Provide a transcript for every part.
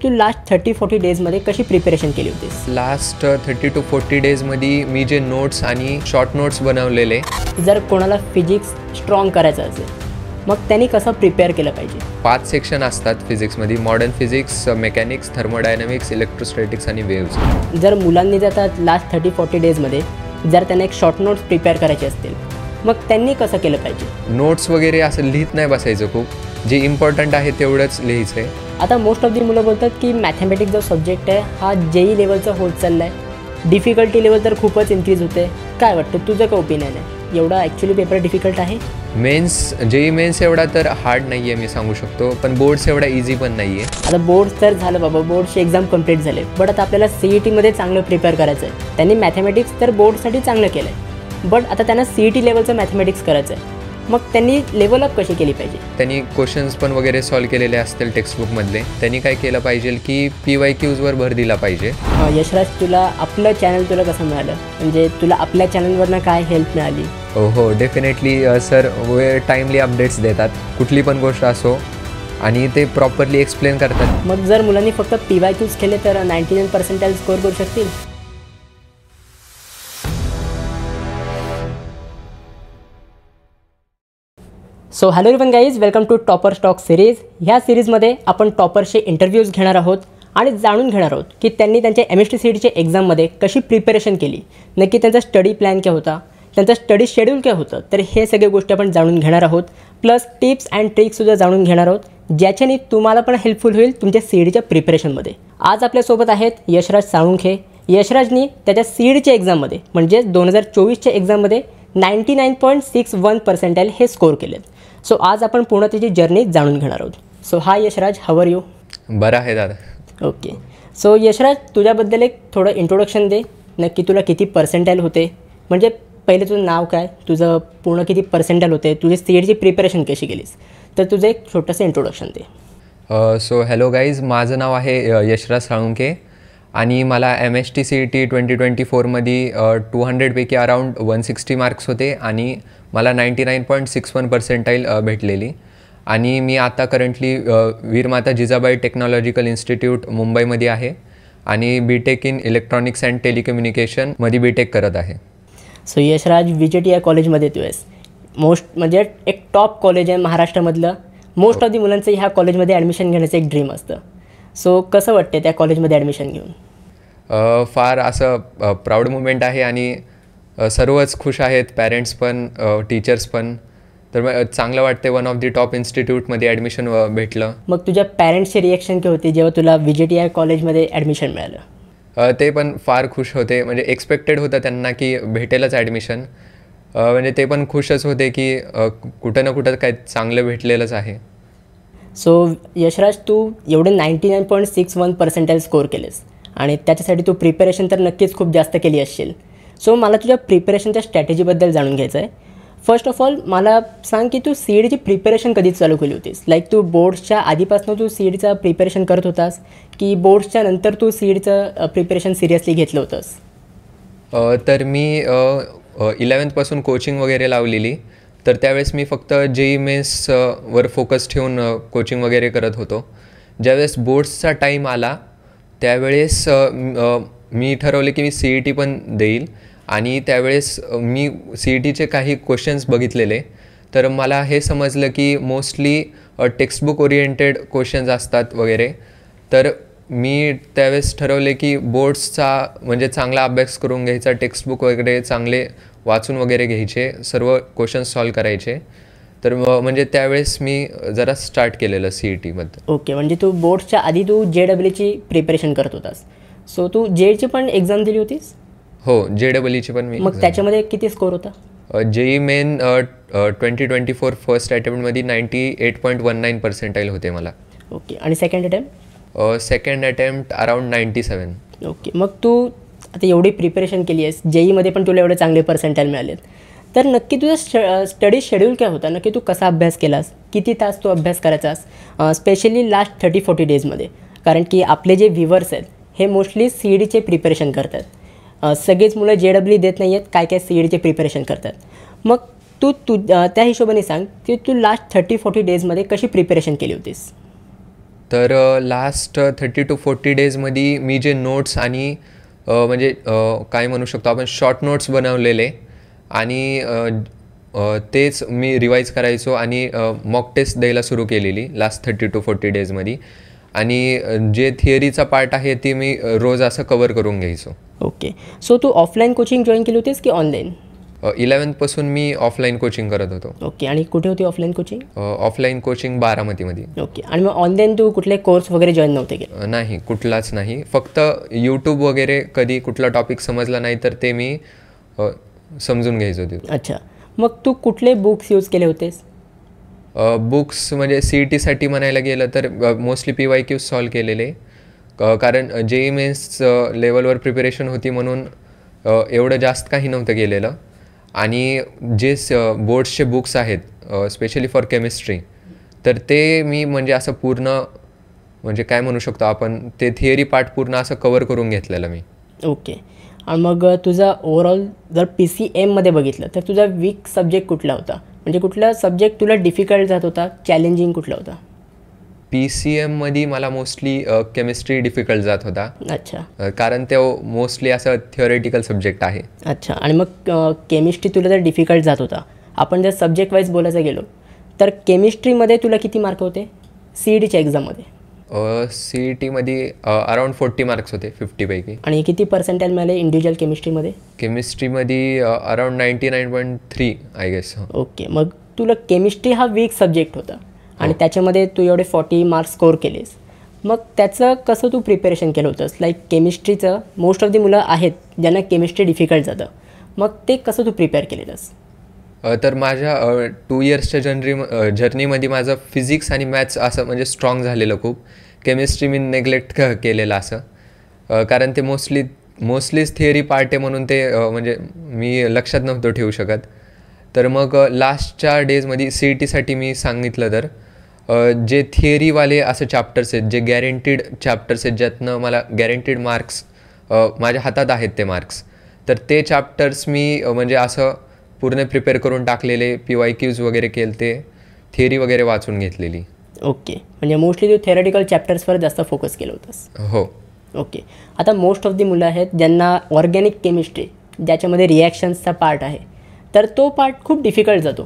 तू last 30-40 डेजमध्ये कशी preparation केली होतीस? लास्ट 30 to 40 डेजमध्ये मी जे नोट्स आणि शॉर्ट नोट्स बनवलेले. जर कोणाला फिजिक्स स्ट्रॉंग करायचं असेल मग त्यांनी कसं प्रिपेअर केलं पाहिजे? 5 सेक्शन असतात फिजिक्समध्ये. Modern physics, mechanics, thermodynamics, electrostatics आणि वेव्स. जर मुलांनी जातात लास्ट 30-40 डेजमध्ये जर त्यांना एक शॉर्ट नोट्स प्रिपेअर करायचे असतील मग त्यांनी कसं केलं पाहिजे? नोट्स वगैरे असं लिहित नाही बसायचं, खूप जे इम्पॉर्टंट आहे तेवढंच लिहायचं आहे. आता मोस्ट ऑफ दी मुलं बोलतात की मॅथमॅटिक्स जो सब्जेक्ट आहे हा JEE लेवलचा होत चालला आहे, डिफिकल्टी लेवल तर खूपच इन्क्रीज होते. काय वाटतं, तुझं काय ओपिनियन आहे? एवढा ॲक्च्युली पेपर डिफिकल्ट आहे? JEE मेन्स एवढा तर हार्ड नाही आहे मी सांगू शकतो, पण बोर्ड्स एवढा इझी पण नाही आहे. आता बोर्ड्स तर झालं बाबा, बोर्डची एक्झाम कंप्लीट झाले, बट आता आपल्याला CETमध्ये चांगलं प्रिपेअर करायचं आहे. त्यांनी मॅथमॅटिक्स तर बोर्डसाठी चांगलं केलं आहे, बट आता त्यांना CET लेवलचं मॅथमॅटिक्स करायचं आहे. मग त्यांनी लेवल अप कशी केली पाहिजे? त्यांनी क्वेश्चन्स पण वगैरे सॉल्व केलेले असतील टेक्स्टबुकमधले. त्यांनी काय केलं पाहिजे की PYQsवर भर दिला पाहिजे. यशराज, तुला आपलं चॅनल तुला कसं मिळालं? म्हणजे तुला आपल्या चॅनलवरनं काय हेल्प मिळाली? हो डेफिनेटली सर टाईमली अपडेट्स देतात, कुठली पण गोष्ट असो, आणि ते प्रॉपरली एक्सप्लेन करतात. मग जर मुलांनी फक्त PYQs केले तर 99% स्कोअर करू शकतील? So hello everyone guys, welcome to topper stock series. ह्या सिरीजमध्ये आपण टॉपरचे इंटरव्ह्यूज घेणार आहोत आणि जाणून घेणार आहोत की त्यांनी त्यांच्या MST CETच्या एक्झाममध्ये कशी प्रिपरेशन केली, नक्की त्यांचा स्टडी प्लॅन काय होता, त्यांचा स्टडी शेड्यूल काय होतं. तर हे सगळे गोष्टी आपण जाणून घेणार आहोत, प्लस टिप्स अँड ट्रिक्ससुद्धा जाणून घेणार आहोत, ज्याच्याने तुम्हाला पण हेल्पफुल होईल तुमच्या CETच्या प्रिपरेशनमध्ये. आज आपल्यासोबत आहेत यशराज साळुंखे. यशराजनी त्याच्या CETच्या एक्झाममध्ये म्हणजे 2024च्या एक्झाममध्ये 99.61% हे स्कोअर केलेत. सो आज आपण पूर्ण त्याची जर्नी जाणून घेणार आहोत. So hi Yashraj, how are you? बरं आहे दादा. ओके. सो यशराज, तुझ्याबद्दल एक थोडं इंट्रोडक्शन दे. नक्की तुला किती पर्सेंटाईल होते, म्हणजे पहिले तुझं नाव काय, तुझं पूर्ण किती पर्सेंटाईल होते, तुझी CETची प्रिपरेशन कशी केलीस, तर तुझं एक छोटंसं इंट्रोडक्शन दे. सो हॅलो गाईज, माझं नाव आहे यशराज साळुंखे आणि मला MST CET 2024मध्ये 200पैकी अराऊंड 160 मार्क्स होते आणि मला 99.61% भेटलेली. आणि मी आता currently Veermata Jijabai technological institute मुंबईमध्ये आहे आणि BTech इन इलेक्ट्रॉनिक्स अँड टेलिकम्युनिकेशनमध्ये BTech करत आहे. सो यशराज, VJTI कॉलेजमध्ये तू आहेस. म्हणजे एक टॉप कॉलेज आहे महाराष्ट्रामधलं. मोस्ट ऑफ दी मुलांचं ह्या कॉलेजमध्ये ॲडमिशन घेण्याचं एक ड्रीम असतं. सो कसं वाटते त्या कॉलेजमध्ये ॲडमिशन घेऊन? फार असं प्राऊड मुमेंट आहे आणि सर्वच खुश आहेत, पॅरेंट्स पण, टीचर्स पण. तर चांगलं वाटते, वन ऑफ दी टॉप इन्स्टिट्यूटमध्ये ॲडमिशन भेटलं. मग तुझ्या पॅरेंट्सची रिॲक्शन काय होती जेव्हा तुला VJTI कॉलेजमध्ये ॲडमिशन मिळालं? ते पण फार खुश होते, म्हणजे एक्सपेक्टेड होतं त्यांना की भेटेलच ॲडमिशन. म्हणजे ते पण खुशच होते की कुठं ना कुठं काय चांगलं भेटलेलंच आहे. सो यशराज, तू एवढे 99.61% स्कोअर केलेस आणि त्याच्यासाठी तू प्रिपरेशन तर नक्कीच खूप जास्त केली असशील. सो मला तुझ्या प्रिपरेशनच्या स्ट्रॅटेजीबद्दल जाणून घ्यायचं आहे. फर्स्ट ऑफ ऑल मला सांग की तू CETची प्रिपरेशन कधी चालू केली होतीस? लाईक तू बोर्ड्सच्या आधीपासून तू CETचं प्रिपरेशन करत होतास की बोर्ड्सच्या नंतर तू CETचं प्रिपरेशन सिरियसली घेतलं होतंस? तर मी 11th कोचिंग वगैरे लावलेली. तर त्यावेळेस मी फक्त JEE मेन्स वर फोकस ठेवून कोचिंग वगैरे करत होतो. ज्यावेळेस बोर्ड्सचा टाईम आला त्यावेळेस मी ठरवले की मी CET पण देईल आणि त्यावेळेस मी CETचे काही क्वेश्चन्स बघितलेले. तर मला हे समजलं की मोस्टली टेक्स्टबुक ओरिएंटेड क्वेश्चन्स असतात वगैरे. तर मी त्यावेळेस ठरवले की बोर्ड्सचा म्हणजे चांगला अभ्यास करून घ्यायचा, टेक्स्टबुक वगैरे चांगले वाचून वगैरे घ्यायचे, सर्व क्वेश्चन्स सॉल्व करायचे. तर म्हणजे त्यावेळेस मी जरा स्टार्ट केलेलं CETमध्ये. ओके, म्हणजे तू बोर्ड्सच्या आधी तू JEEची प्रिपरेशन करत होतास. सो तू JEEची पण एक्झाम दिली होतीस? हो, JEEची पण मी. मग त्याच्यामध्ये किती स्कोअर होता? JEE मेन 2024 फर्स्ट अटेम्प्टमध्ये 98.19% होते मला. ओके, आणि second attempt? Second attempt around 97. Okay, मग तू आता एवढी प्रिपरेशन केली आहेस, JEEमध्ये पण तुला एवढे चांगले पर्सेंटाईल मिळालेत, तर नक्की तुझा स्टडी शेड्यूल काय होता? नक्की तू कसा अभ्यास केलास, किती तास तू अभ्यास करायचास, स्पेशली लास्ट 30-40 डेजमध्ये? कारण की आपले जे व्ह्युअर्स आहेत हे मोस्टली CETचे प्रिपरेशन करतात. सगळेच मुलं JEE देत नाही आहेत, काय CETचे प्रिपरेशन करतात. मग तू त्या हिशोबाने सांग की तू लास्ट 30-40 डेजमध्ये कशी प्रिपरेशन केली होतीस? तर लास्ट 30 to 40 डेजमध्ये मी जे नोट्स आणि म्हणजे काय म्हणू शकतो आपण शॉर्ट नोट्स बनवलेले आणि तेच मी रिवाईज करायचो आणि मॉक टेस्ट द्यायला सुरू केलेली लास्ट 30 to 40 डेजमध्ये. आणि जे थिअरीचा पार्ट आहे ते मी रोज असं कवर करून घ्यायचो. ओके. सो तू ऑफलाईन कोचिंग जॉईन केली होतीस की ऑनलाईन? 11th मी ऑफलाईन कोचिंग करत होतो. ओके. आणि कुठे होती ऑफलाईन कोचिंग? ऑफलाईन कोचिंग बारामतीमध्ये. ओके. आणि मग ऑनलाईन तू कुठले कोर्स वगैरे जॉईन नव्हते केले? नाही, कुठलाच नाही. फक्त यूट्यूब वगैरे कधी कुठला टॉपिक समजला नाही तर ते मी समजून घ्यायचो ते. अच्छा. मग तू कुठले बुक्स यूज केले होतेस? बुक्स म्हणजे CETसाठी म्हणायला गेलं तर मोस्टली PYQ सॉल्व केलेले. कारण JEE मेन्स लेवलवर प्रिपरेशन होती म्हणून एवढं जास्त काही नव्हतं केलेलं. आणि जे बोर्ड्सचे बुक्स आहेत स्पेशली फॉर केमिस्ट्री तर ते मी म्हणजे असं पूर्ण म्हणजे काय म्हणू शकतो आपण ते थिअरी पार्ट पूर्ण असं कवर करून घेतलेलं मी. ओके. आणि मग तुझा ओव्हरऑल जर PCMमध्ये बघितलं तर तुझा वीक सब्जेक्ट कुठला होता? म्हणजे कुठला सब्जेक्ट तुला डिफिकल्ट जात होता, चॅलेंजिंग कुठला होता? PCMमध्ये मला मोस्टली केमिस्ट्री डिफिकल्ट जात होता. अच्छा. कारण ते मोस्टली असं थिअरेटिकल सब्जेक्ट आहे. अच्छा. आणि मग केमिस्ट्री तुला जर डिफिकल्ट जात होता, आपण जर सब्जेक्ट वाईज बोलायचं गेलो तर केमिस्ट्रीमध्ये तुला किती मार्क होते CETच्या एक्झाममध्ये? CETमध्ये अराउंड 40 मार्क्स होते 50 पैकी. आणि किती पर्सेंटाईल मिळाले इंडिव्हिज्युअल केमिस्ट्रीमध्ये? केमिस्ट्रीमध्ये अराउंड 99.3 आय गेस. ओके. मग तुला केमिस्ट्री हा वीक सब्जेक्ट होता आणि त्याच्यामध्ये तू एवढे 40 मार्क्स स्कोर केलेस. मग त्याचं कसं तू प्रिपरेशन केलं होतंस? लाईक केमिस्ट्रीचं मोस्ट ऑफ दी मुलं आहेत ज्यांना केमिस्ट्री डिफिकल्ट जातं, मग ते कसं तू प्रिपेअर केलेलंस? तर माझ्या 2 इयर्सच्या जर्नीमध्ये माझं फिजिक्स आणि मॅथ्स असं म्हणजे स्ट्रॉंग झालेलं खूप. केमिस्ट्री मी नेग्लेक्ट केलेलं असं. कारण ते मोस्टलीच थिअरी पार्ट आहे म्हणून ते म्हणजे मी लक्षात नव्हतं ठेवू शकत. तर मग लास्टच्या डेजमध्ये CETसाठी मी सांगितलं तर जे थिअरीवाले असं चॅप्टर्स आहेत जे गॅरंटीड चॅप्टर्स आहेत ज्यातनं मला गॅरंटीड मार्क्स माझ्या हातात आहेत ते मार्क्स, तर ते चॅप्टर्स मी म्हणजे असं पूर्ण प्रिपेअर करून टाकलेले. PYQs वगैरे केले, थिअरी वगैरे वाचून घेतलेली. ओके. म्हणजे मोस्टली तू थेरटिकल चॅप्टर्सवर जास्त फोकस केलं होतंस? हो. ओके. आता मोस्ट ऑफ दी मुलं आहेत ज्यांना ऑर्गॅनिक केमिस्ट्री ज्याच्यामध्ये रिॲक्शन्सचा पार्ट आहे तर तो पार्ट खूप डिफिकल्ट जातो.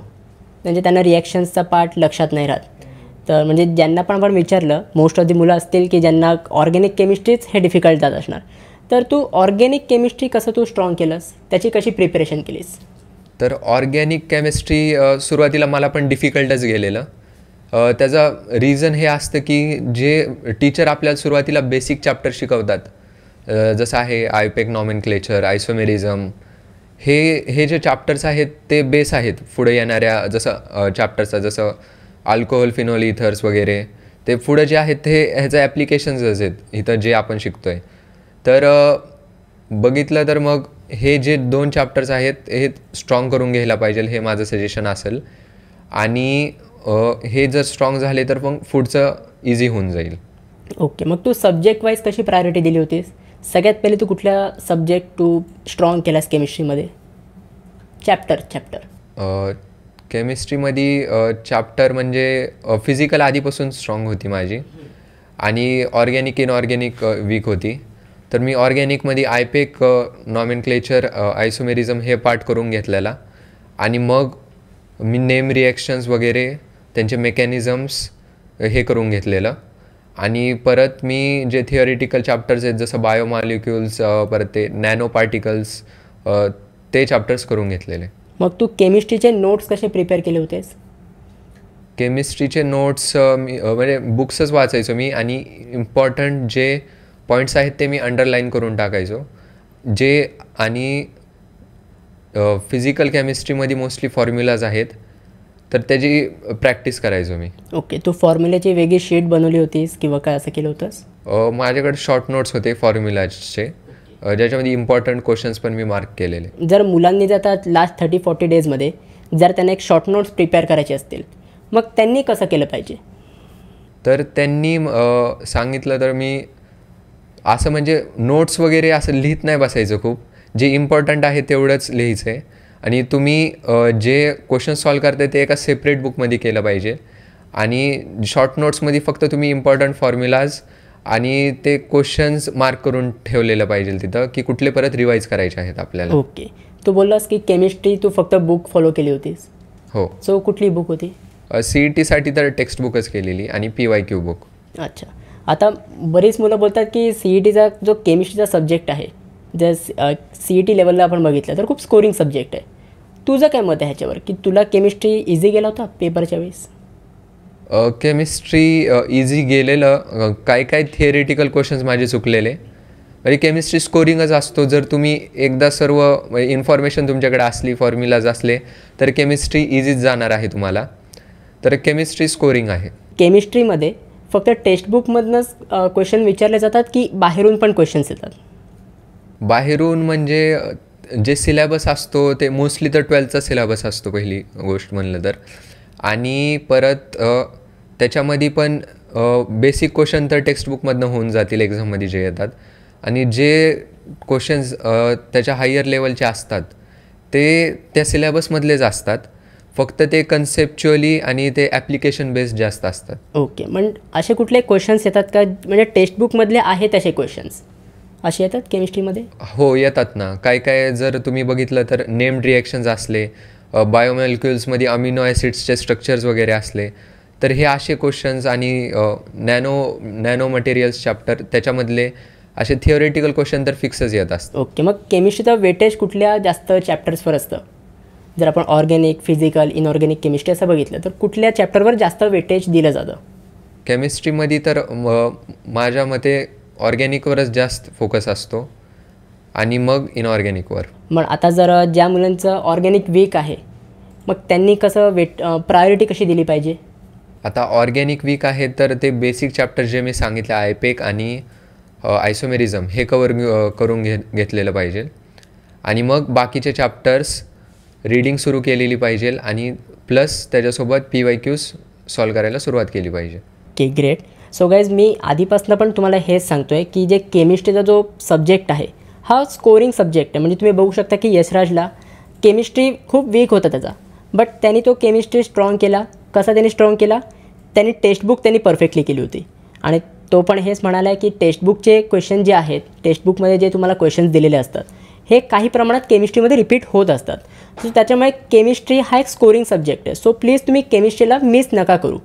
म्हणजे त्यांना रिॲक्शन्सचा पार्ट लक्षात नाही राहत. तर म्हणजे ज्यांना पण आपण विचारलं मोस्ट ऑफ दी मुलं असतील की ज्यांना ऑर्गॅनिक केमिस्ट्रीच हे डिफिकल्ट जात असणार. तर तू ऑर्गॅनिक केमिस्ट्री कसं तू स्ट्रॉंग केलंस, त्याची कशी प्रिपरेशन केलीस? तर ऑर्गॅनिक केमिस्ट्री सुरुवातीला मला पण डिफिकल्टच गेलेलं. त्याचं रिझन हे असतं की जे टीचर आपल्याला सुरुवातीला बेसिक चॅप्टर शिकवतात जसं आहे आयपेक नॉमेनक्लेचर, आयसोमेरिझम, हे जे चॅप्टर्स आहेत ते बेस आहेत पुढे येणाऱ्या जसं चॅप्टर्सचा, जसं अल्कोहोल, फिनॉल, इथर्स वगैरे. ते पुढं जे आहेत ते ह्याचं ॲप्लिकेशन्सच आहेत इथं जे आपण शिकतो आहे. तर बघितलं तर मग हे जे 2 चॅप्टर्स आहेत हे स्ट्रॉंग करून घ्यायला पाहिजे, हे माझं सजेशन असेल. आणि हे जर स्ट्रॉंग झाले तर मग पुढचं इझी होऊन जाईल. ओके. मग तू सब्जेक्ट वाईज कशी प्रायोरिटी दिली होतीस? सगळ्यात पहिले तू कुठल्या सब्जेक्ट तू स्ट्रॉंग केलास केमिस्ट्रीमध्ये? चॅप्टर केमिस्ट्रीमध्ये चॅप्टर म्हणजे फिजिकल आधीपासून स्ट्रॉंग होती माझी आणि ऑर्गॅनिक इनऑर्गॅनिक वीक होती. तर मी ऑर्गॅनिकमध्ये आयपेक नॉमेनक्लेचर, आयसोमेरिझम हे पार्ट करून घेतलेला आणि मग मी नेम रिॲक्शन्स वगैरे त्यांचे मेकॅनिझम्स हे करून घेतलेलं. आणि परत मी जे थिअरिटिकल चॅप्टर्स आहेत जसं बायोमॉलिक्युल्स, परत ते नॅनो पार्टिकल्स, ते चॅप्टर्स करून घेतलेले. मग तू केमिस्ट्रीचे नोट्स कसे प्रिपेअर केले होतेस? केमिस्ट्रीचे नोट्स मी म्हणजे बुक्सच वाचायचो मी आणि इम्पॉर्टंट जे पॉईंट्स आहेत ते मी अंडरलाईन करून टाकायचो. जे आणि फिजिकल केमिस्ट्रीमध्ये मोस्टली फॉर्म्युलाज आहेत तर त्याची प्रॅक्टिस करायचो मी. ओके. तू फॉर्म्युल्याची वेगळी शीट बनवली होतीस किंवा काय असं केलं होतंस? माझ्याकडे शॉर्ट नोट्स होते फॉर्म्युलाजचे ज्याच्यामध्ये इम्पॉर्टंट क्वेश्चन्स पण मी मार्क केलेले. जर मुलांनी जातात लास्ट 30-40 डेजमध्ये जर त्यांना एक शॉर्ट नोट्स प्रिपेअर करायचे असतील मग त्यांनी कसं केलं पाहिजे? तर त्यांनी सांगितलं तर मी असं म्हणजे नोट्स वगैरे असं लिहित नाही बसायचं खूप. जे इम्पॉर्टंट आहे तेवढंच लिहायचं आहे आणि तुम्ही जे क्वेश्चन सॉल्व करताय ते एका सेपरेट बुकमध्ये केलं पाहिजे. आणि शॉर्ट नोट्समध्ये फक्त तुम्ही इम्पॉर्टंट फॉर्म्युलाज आणि ते क्वेश्चन्स मार्क करून ठेवलेलं पाहिजे तिथं की कुठले परत रिवाईज करायचे आहेत आपल्याला. ओके, तू बोललास की केमिस्ट्री तू फक्त बुक फॉलो केली होतीस. हो. सो कुठली बुक होती? CETसाठी तर टेक्स्ट बुकच केलेली आणि PYQ बुक. अच्छा, आता बरीच मुलं बोलतात की CETचा जो केमिस्ट्रीचा सब्जेक्ट आहे, जर CET लेवलला आपण बघितलं तर खूप स्कोरिंग सब्जेक्ट आहे. तुझं काय मत आहे ह्याच्यावर, की तुला केमिस्ट्री इझी गेला होता पेपरच्या वेळेस? केमिस्ट्री इझी गेलेलं, काय काय थिअरिटिकल क्वेश्चन्स माझे चुकलेले. म्हणजे केमिस्ट्री स्कोरिंगच असतो. जर तुम्ही एकदा सर्व इन्फॉर्मेशन तुमच्याकडे असली, फॉर्म्युलाज असले, तर केमिस्ट्री इझीच जाणार आहे तुम्हाला. तर केमिस्ट्री स्कोरिंग आहे. केमिस्ट्रीमध्ये फक्त टेक्स्टबुकमधनंच क्वेश्चन विचारले जातात की बाहेरून पण क्वेश्चन्स येतात? बाहेरून म्हणजे जे सिलेबस असतो ते मोस्टली तर 12चा सिलेबस असतो पहिली गोष्ट म्हणलं तर. आणि परत त्याच्यामध्ये पण बेसिक क्वेश्चन तर टेक्स्टबुकमधनं होऊन जातील एक्झाममध्ये जे येतात. आणि जे क्वेश्चन्स त्याच्या हायर लेवलचे असतात ते त्या सिलेबसमधलेच असतात. फक्त ते कन्सेप्च्युअली आणि ते ॲप्लिकेशन बेस्ड जास्त असतात. ओके, मग असे कुठले क्वेश्चन्स येतात का म्हणजे टेक्स्टबुकमधले आहेत तसे क्वेश्चन्स असे येतात केमिस्ट्रीमध्ये? हो, येतात ना. काय काय जर तुम्ही बघितलं तर नेम्ड रिॲक्शन्स असले, बायोमॉलिक्युल्समध्ये अमिनो ॲसिड्सचे स्ट्रक्चर्स वगैरे असले, तर हे असे क्वेश्चन्स. आणि नॅनो मटेरियल्स चॅप्टर त्याच्यामधले असे थिओरिटिकल क्वेश्चन तर फिक्सच येत असतात. ओके, मग केमिस्ट्रीचं वेटेज कुठल्या जास्त चॅप्टर्सवर असतं? जर आपण ऑर्गॅनिक, फिजिकल, इनऑर्गॅनिक केमिस्ट्री असं बघितलं तर कुठल्या चॅप्टरवर जास्त वेटेज दिलं जातं? केमिस्ट्रीमध्ये तर माझ्या मते ऑर्गॅनिकवरच जास्त फोकस असतो आणि मग इनऑर्गॅनिकवर. मग आता जर ज्या मुलांचं ऑर्गॅनिक वीक आहे, मग त्यांनी कसं प्रायोरिटी कशी दिली पाहिजे? आता ऑर्गॅनिक वीक आहे तर ते बेसिक चॅप्टर जे मी सांगितले, आयपेक आणि आयसोमेरिझम, हे करून घेतलेलं पाहिजे. आणि मग बाकीचे चॅप्टर्स रीडिंग सुरू केलेली पाहिजे आणि प्लस त्याच्यासोबत PYQs सॉल्व करायला सुरुवात केली पाहिजे. Okay, great. सो गाईज, मी आधीपासून पण तुम्हाला हेच सांगतो आहे की जे केमिस्ट्रीचा जो सब्जेक्ट आहे हा स्कोरिंग सब्जेक्ट आहे. म्हणजे तुम्ही बघू शकता की यशराजला केमिस्ट्री खूप वीक होता त्याचा, बट त्यांनी तो केमिस्ट्री स्ट्रॉंग केला. कसा त्यांनी स्ट्रॉंग केला? त्यांनी टेक्स्टबुक त्यांनी परफेक्टली केली होती. आणि तो पण हेच म्हणाला आहे की टेक्स्टबुकचे क्वेश्चन जे आहेत, टेक्स्टबुकमध्ये जे तुम्हाला क्वेश्चन्स दिलेले असतात हे काही प्रमाणात केमिस्ट्रीमध्ये रिपीट होत असतात. सो त्याच्यामुळे केमिस्ट्री हा एक स्कोरिंग सब्जेक्ट आहे. सो प्लीज तुम्ही केमिस्ट्रीला मिस नका करू.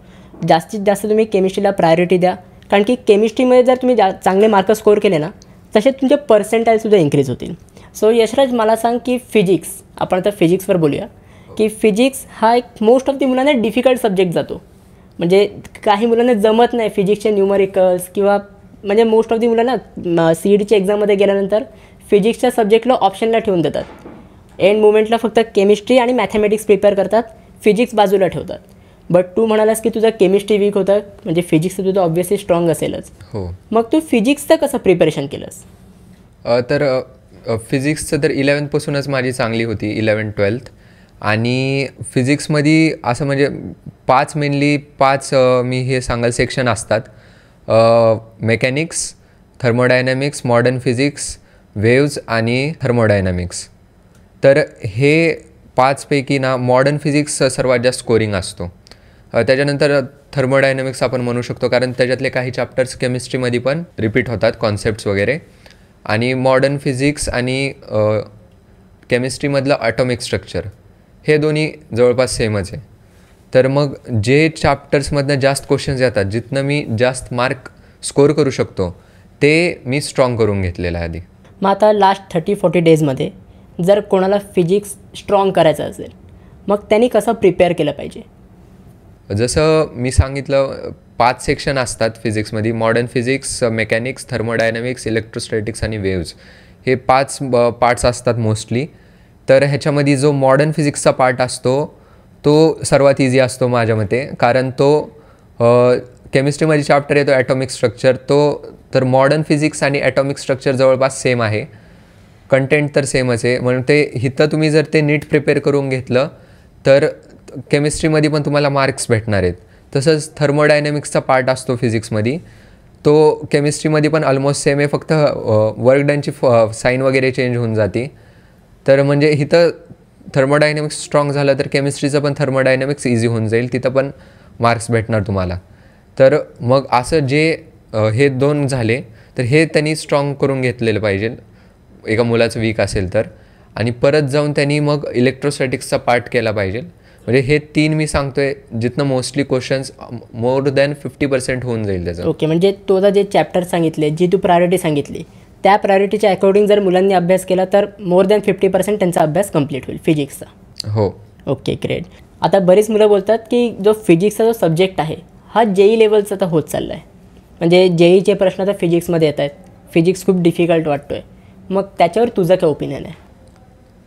जास्तीत जास्त तुम्ही केमिस्ट्रीला प्रायोरिटी द्या, कारण की केमिस्ट्रीमध्ये जर तुम्ही चांगले मार्क स्कोर केले ना, तसे तुमचे पर्सेंटाईलसुद्धा इन्क्रीज होतील. सो यशराज, मला सांग की फिजिक्स, आपण आता फिजिक्सवर बोलूया, की फिजिक्स हा एक मोस्ट ऑफ दी मुलांना डिफिकल्ट सब्जेक्ट जातो. म्हणजे काही मुलांना जमत नाही फिजिक्सचे न्यूमरिकल्स, किंवा म्हणजे मोस्ट ऑफ दी मुलांना CETच्या एक्झाममध्ये गेल्यानंतर फिजिक्सच्या सब्जेक्टला ऑप्शनला ठेवून देतात. एंड मुवमेंटला फक्त केमिस्ट्री आणि मॅथमॅटिक्स प्रिपेअर करतात, फिजिक्स बाजूला ठेवतात. बट तू म्हणालास की तुझं केमिस्ट्री वीक होतं, म्हणजे फिजिक्सचं तुझं ऑब्व्हियसली स्ट्रॉंग असेलच. हो. मग तू फिजिक्सचं कसं प्रिपरेशन केलंस? तर फिजिक्सचं तर 11th माझी चांगली होती, 11th-12th. आणि फिजिक्समध्ये असं म्हणजे 5 मी हे सांगाल सेक्शन असतात. Mechanics, thermodynamics, modern physics, waves आणि थर्मोडायनॅमिक्स. तर हे 5पैकी ना मॉडर्न फिजिक्स सर्वात जास्त स्कोरिंग असतो. त्याच्यानंतर थर्मोडायनॅमिक्स आपण म्हणू शकतो, कारण त्याच्यातले काही चॅप्टर्स केमिस्ट्रीमध्ये पण रिपीट होतात, कॉन्सेप्ट्स वगैरे. आणि मॉडर्न फिजिक्स आणि केमिस्ट्रीमधलं ॲटॉमिक स्ट्रक्चर, हे दोन्ही जवळपास सेमच आहे. तर मग जे चॅप्टर्समधनं जास्त क्वेश्चन्स येतात, जिथनं मी जास्त मार्क स्कोर करू शकतो, ते मी स्ट्रॉंग करून घेतलेलं आहे आधी. मग आता लास्ट 30-40 डेजमध्ये जर कोणाला फिजिक्स स्ट्रॉंग करायचं असेल, मग त्यांनी कसं प्रिपेअर केलं पाहिजे? जसं मी सांगितलं, 5 सेक्शन असतात फिजिक्समध्ये. Modern physics, mechanics, thermodynamics, electrostatics आणि वेव्ज, हे 5 पार्ट्स असतात मोस्टली. तर ह्याच्यामध्ये जो मॉडर्न फिजिक्सचा पार्ट असतो तो सर्वात इझी असतो माझ्या मते, कारण तो केमिस्ट्रीमध्ये चॅप्टर येतो ॲटॉमिक स्ट्रक्चर, तो तर मॉडर्न फिजिक्स आणि ॲटॉमिक स्ट्रक्चर जवळपास सेम आहे, कंटेंट तर सेमच आहे. म्हणून ते इथं तुम्ही जर ते नीट प्रिपेअर करून घेतलं तर केमिस्ट्रीमध्ये पण तुम्हाला मार्क्स भेटणार आहेत. तसंच थर्मोडायनॅमिक्सचा पार्ट असतो फिजिक्समध्ये, तो केमिस्ट्रीमध्ये पण ऑलमोस्ट सेम आहे, फक्त वर्क डनची साईन वगैरे चेंज होऊन जाते. तर म्हणजे इथं थर्मोडायनॅमिक्स स्ट्रॉंग झालं तर केमिस्ट्रीचं पण थर्मोडायनॅमिक्स इझी होऊन जाईल, तिथं पण मार्क्स भेटणार तुम्हाला. तर मग असं जे हे 2 झाले, तर हे त्यांनी स्ट्रॉंग करून घेतलेलं पाहिजे एका मुलाचं वीक असेल तर. आणि परत जाऊन त्यांनी मग इलेक्ट्रोस्टॅटिक्सचा पार्ट केला पाहिजे. म्हणजे हे 3 मी सांगतोय जिथनं मोस्टली क्वेश्चन्स मोर दॅन 50% होऊन जाईल त्याचं. ओके, म्हणजे तुला जे चॅप्टर सांगितले, जी तू प्रायोरिटी सांगितली, त्या प्रायोरिटीच्या अकॉर्डिंग जर मुलांनी अभ्यास केला तर मोर दॅन 50% त्यांचा अभ्यास कंप्लीट होईल फिजिक्सचा. हो. Okay, great. आता बरीच मुलं बोलतात की जो फिजिक्सचा जो सब्जेक्ट आहे हा जेई लेवलचा तर होत चालला आहे. म्हणजे जेईचे प्रश्न आता फिजिक्समध्ये येत आहेत, फिजिक्स खूप डिफिकल्ट वाटतो आहे. मग त्याच्यावर तुझं काय ओपिनियन आहे?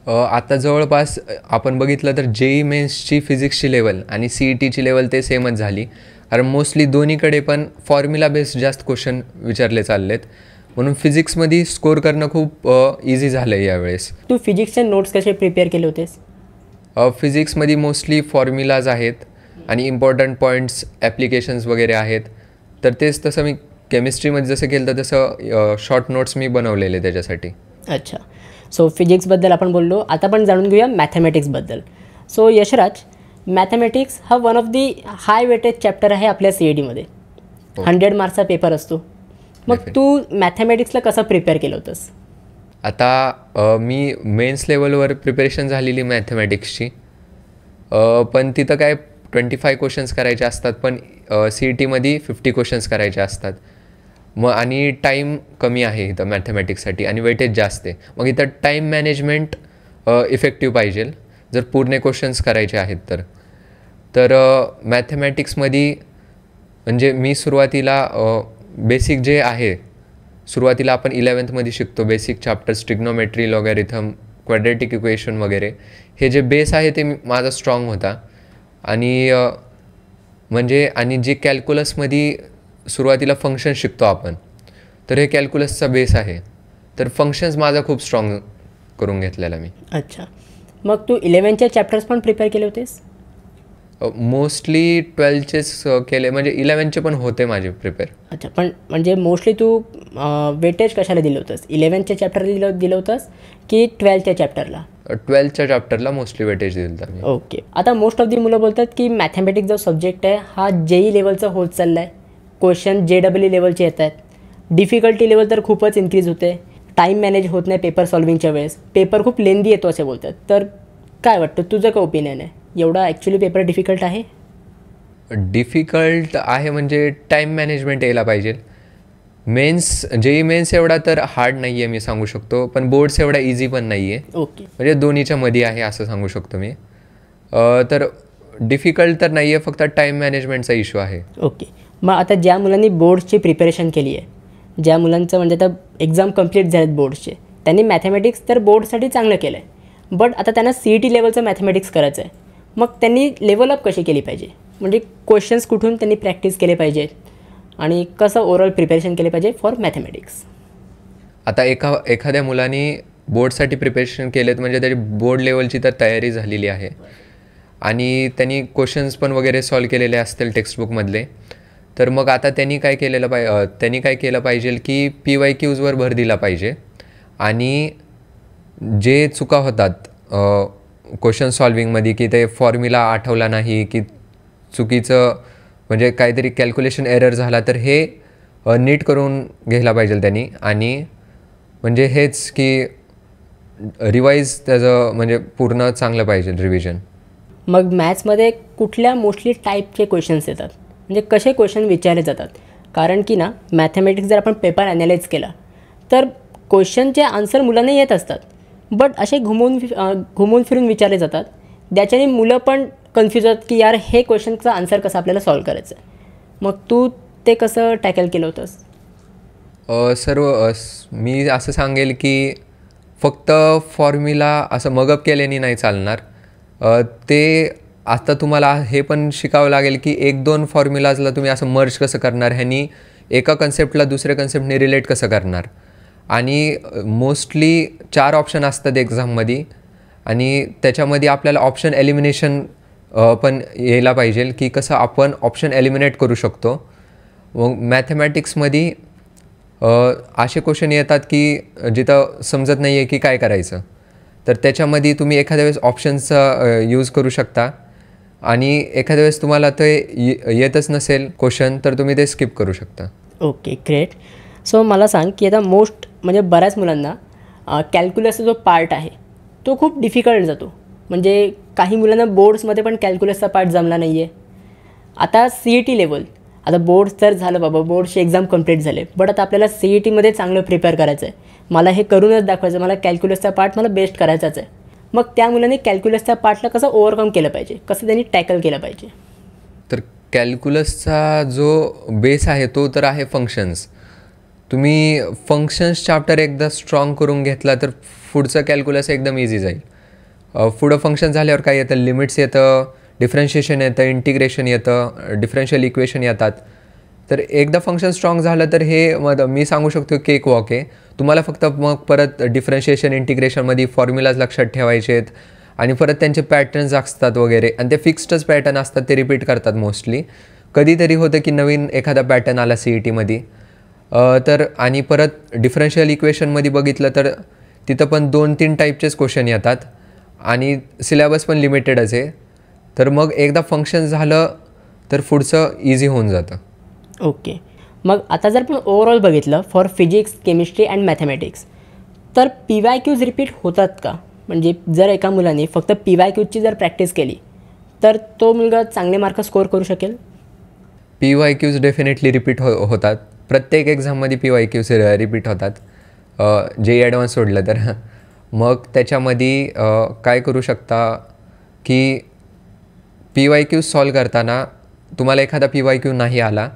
आता जवळपास आपण बघितलं तर जेई मेन्सची फिजिक्सची लेवल आणि CETची लेवल ते सेमच झाली. कारण मोस्टली दोन्हीकडे पण फॉर्म्युला बेस्ड जास्त क्वेश्चन विचारले चाललेत. म्हणून फिजिक्समध्ये स्कोर करणं खूप इझी झालं आहे यावेळेस. तू फिजिक्सचे नोट्स कसे प्रिपेअर केले होतेस? फिजिक्समध्ये मोस्टली फॉर्म्युलाज आहेत आणि इम्पॉर्टंट पॉईंट्स ॲप्लिकेशन्स वगैरे आहेत. तर तेच तसं मी केमिस्ट्रीमध्ये जसं केलं तर तसं शॉर्ट नोट्स मी बनवलेले त्याच्यासाठी. अच्छा, सो फिजिक्सबद्दल आपण बोललो. आता आपण जाणून घेऊया मॅथमॅटिक्सबद्दल. सो यशराज, मॅथमॅटिक्स हा one of the high weightage chapter आहे आपल्या CETमध्ये. 100 मार्क्सचा पेपर असतो. मग तू मॅथमॅटिक्सला कसं प्रिपेअर केलं होतंस? आता मी मेन्स लेवलवर प्रिपरेशन झालेली मॅथमॅटिक्सची, पण तिथं काय 25 क्वेश्चन्स करायचे असतात, पण CETमध्ये 50 क्वेश्चन्स करायचे असतात. मग आणि टाईम कमी आहे इथं मॅथमॅटिक्ससाठी आणि वेटेज जास्त आहे. मग इथं टाईम मॅनेजमेंट इफेक्टिव्ह पाहिजे जर पूर्ण क्वेश्चन्स करायचे आहेत तर. तर मॅथमॅटिक्समध्ये म्हणजे मी सुरुवातीला बेसिक जे आहे, सुरुवातीला आपण 11th शिकतो basic chapters, trigonometry, logarithm, quadratic equation वगैरे. हे जे बेस आहे ते माझा स्ट्रॉंग होता. आणि म्हणजे आणि जे कॅल्क्युलसमध्ये सुरुवातीला फंक्शन शिकतो आपण, तर हे कॅल्क्युलसचा बेस आहे. तर फंक्शन्स माझा खूप स्ट्रॉंग करून घेतलेला मी. अच्छा, मग तू 11चे चॅप्टर्स पण प्रिपेअर केले होतेस? मोस्टली 12चेच केले, म्हणजे 11चे पण होते माझे प्रिपेअर. अच्छा, पण म्हणजे मोस्टली तू वेटेज कशाला दिलं होतंस? 11च्या चॅप्टरला दिलं होतंस की 12च्या चॅप्टरला? 12च्या चॅप्टरला मोस्टली वेटेज दिलं होतं मी. ओके. आता मोस्ट ऑफ दी मुलं बोलतात की मॅथमॅटिक्स जो सब्जेक्ट आहे हा जेई लेवलचा होत चालला आहे. क्वेश्चन JEE लेवलचे येत आहेत. डिफिकल्टी लेवल तर खूपच इन्क्रीज होते. टाईम मॅनेज होत नाही पेपर सॉल्विंगच्या वेळेस. पेपर खूप लेंदी येतो असे बोलतात. तर काय वाटतं, तुझं काय ओपिनियन आहे? एवढा ॲक्च्युली पेपर डिफिकल्ट आहे? डिफिकल्ट आहे म्हणजे टाईम मॅनेजमेंट यायला पाहिजे. जेई मेन्स एवढा तर हार्ड नाही आहे मी सांगू शकतो, पण बोर्ड्स एवढा इझी पण नाही आहे. ओके, म्हणजे दोन्हीच्या मध्ये आहे असं सांगू शकतो मी. तर डिफिकल्ट तर नाही आहे, फक्त टाईम मॅनेजमेंटचा इश्यू आहे. ओके. मग आता ज्या मुलांनी बोर्ड्सची प्रिपरेशन केली आहे, ज्या मुलांचं म्हणजे आता एक्झाम कंप्लीट झालेत बोर्ड्सचे, त्यांनी मॅथमॅटिक्स तर बोर्डसाठी चांगलं केलं आहे. बट आता त्यांना CET लेवलचं मॅथमॅटिक्स करायचं आहे. मग त्यांनी लेवलअप कशी केली पाहिजे? म्हणजे क्वेश्चन्स कुठून त्यांनी प्रॅक्टिस केले पाहिजे आणि कसं ओव्हरऑल प्रिपरेशन केले पाहिजे फॉर मॅथमॅटिक्स? आता एखाद्या मुलाने बोर्डसाठी प्रिपरेशन केलेत म्हणजे त्याची बोर्ड लेवलची तर तयारी झालेली आहे आणि त्यांनी क्वेश्चन्स पण वगैरे सॉल्व केलेले असतील टेक्स्टबुकमधले. तर मग आता त्यांनी काय केलं पाहिजे की PYQजवर भर दिला पाहिजे आणि जे चुका होतात क्वेश्चन सॉल्विंगमध्ये, की ते फॉर्म्युला आठवला नाही, की चुकीचं म्हणजे काहीतरी कॅल्क्युलेशन एरर झाला, तर हे नीट करून घ्यायला पाहिजे त्यांनी. आणि म्हणजे हेच की रिवाईज त्याचं म्हणजे पूर्ण चांगलं पाहिजे रिव्हिजन. मग मॅथ्समध्ये कुठल्या मोस्टली टाईपचे क्वेश्चन्स येतात, म्हणजे कसे क्वेश्चन विचारले जातात? कारण की ना मॅथमॅटिक्स जर आपण पेपर ॲनालाइज केला तर क्वेश्चनचे आन्सर मुलांना येत असतात, बट असे घुमून फिरून विचारले जातात, ज्याच्याने मुलं पण कन्फ्यूज होतात की यार हे क्वेश्चनचा आन्सर कसं आपल्याला सॉल्व करायचं आहे. मग तू ते कसं टॅकल केलं होतंस? मी असं सांगेल की फक्त फॉर्म्युला असं मगअप केल्याने नाही चालणार. ते आता तुम्हाला हे पण शिकावं लागेल की 1-2 फॉर्म्युलाजला तुम्ही असं मर्ज कसं करणार, ह्यांनी एका कन्सेप्टला दुसऱ्या कन्सेप्टने रिलेट कसं करणार. आणि मोस्टली 4 ऑप्शन असतात एक्झाममध्ये आणि त्याच्यामध्ये आपल्याला ऑप्शन एलिमिनेशन पण यायला पाहिजे की कसं आपण ऑप्शन एलिमिनेट करू शकतो. मग मॅथमॅटिक्समध्ये असे क्वेश्चन येतात की जिथं समजत नाही आहे की काय करायचं, तर त्याच्यामध्ये तुम्ही एखाद्या वेळेस ऑप्शन्सचा यूज करू शकता आणि एखाद्या वेळेस तुम्हाला ते येतच नसेल क्वेश्चन तर तुम्ही ते स्किप करू शकता. Okay great. सो मला सांग की आता म्हणजे बऱ्याच मुलांना कॅल्क्युलसचा जो पार्ट आहे तो खूप डिफिकल्ट जातो. म्हणजे काही मुलांना बोर्ड्समध्ये पण कॅल्क्युलसचा पार्ट जमला नाही आहे. आता CET लेवल, आता बोर्ड्स तर झालं बाबा, बोर्डचे एक्झाम कंप्लीट झाले, बट आता आपल्याला CETमध्ये चांगलं प्रिपेअर करायचं आहे, मला हे करूनच दाखवायचं, मला कॅल्क्युलसचा पार्ट मला बेस्ट करायचाच आहे. मग त्या मुलांनी कॅल्क्युलसच्या पार्टला कसं ओव्हरकम केलं पाहिजे, कसं त्यांनी टॅकल केलं पाहिजे? तर कॅल्क्युलसचा जो बेस आहे तो तर आहे फंक्शन्स. तुम्ही फंक्शन्स चॅप्टर एकदा स्ट्रॉंग करून घेतला तर पुढचं कॅल्क्युलस एकदम इझी जाईल. पुढं फंक्शन झाल्यावर काय येतं, लिमिट्स येतं, डिफरन्शिएशन येतं, इंटिग्रेशन येतं, डिफरन्शियल इक्वेशन येतात. तर एकदा फंक्शन स्ट्रॉंग झालं तर हे मी सांगू शकतो केक वॉक आहे. तुम्हाला फक्त मग परत डिफरन्शिएशन इंटिग्रेशनमध्ये फॉर्म्युलाज लक्षात ठेवायचे आहेत आणि परत त्यांचे पॅटर्न्स असतात वगैरे, आणि ते फिक्स्डच पॅटर्न असतात, ते रिपीट करतात मोस्टली. कधीतरी होतं की नवीन एखादा पॅटर्न आला CETमध्ये तर, आणि परत डिफरन्शियल इक्वेशनमध्ये बघितलं तर तिथं पण 2-3 टाईपचेच क्वेश्चन येतात आणि सिलेबस पण लिमिटेडच आहे. तर मग एकदा फंक्शन झालं तर पुढचं इझी होऊन जातं. ओके. मग आता जर आपण ओव्हरऑल बघितलं for physics, chemistry and mathematics, तर PYQs रिपीट होतात का? म्हणजे जर एका मुलाने फक्त PYQची जर प्रॅक्टिस केली तर तो मुलगा चांगले मार्क स्कोअर करू शकेल? PYQs डेफिनेटली रिपीट होतात. प्रत्येक एक्झाममध्ये PYQs रिपीट होतात, JEE ॲडव्हान्स सोडलं तर. मग त्याच्यामध्ये काय करू शकता की PYQ सॉल्व करताना तुम्हाला एखादा PYQ नाही आला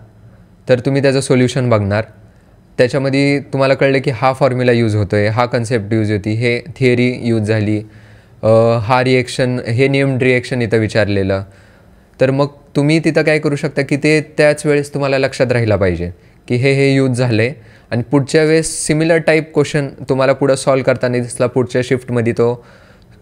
तर तुम्ही त्याचं सोल्युशन बघणार. त्याच्यामध्ये तुम्हाला कळलं की हा फॉर्म्युला यूज होतो आहे, हा कन्सेप्ट यूज होती, हे थिअरी यूज झाली, हा रिएक्शन, हे नेम्ड रिएक्शन इथं विचारलेलं. तर मग तुम्ही तिथं काय करू शकता की ते त्याच वेळेस तुम्हाला लक्षात राहिला पाहिजे की हे यूज झालं आहे, आणि पुढच्या वेळेस सिमिलर टाईप क्वेश्चन तुम्हाला पुढं सॉल्व करताना दिसला पुढच्या शिफ्टमध्ये, तो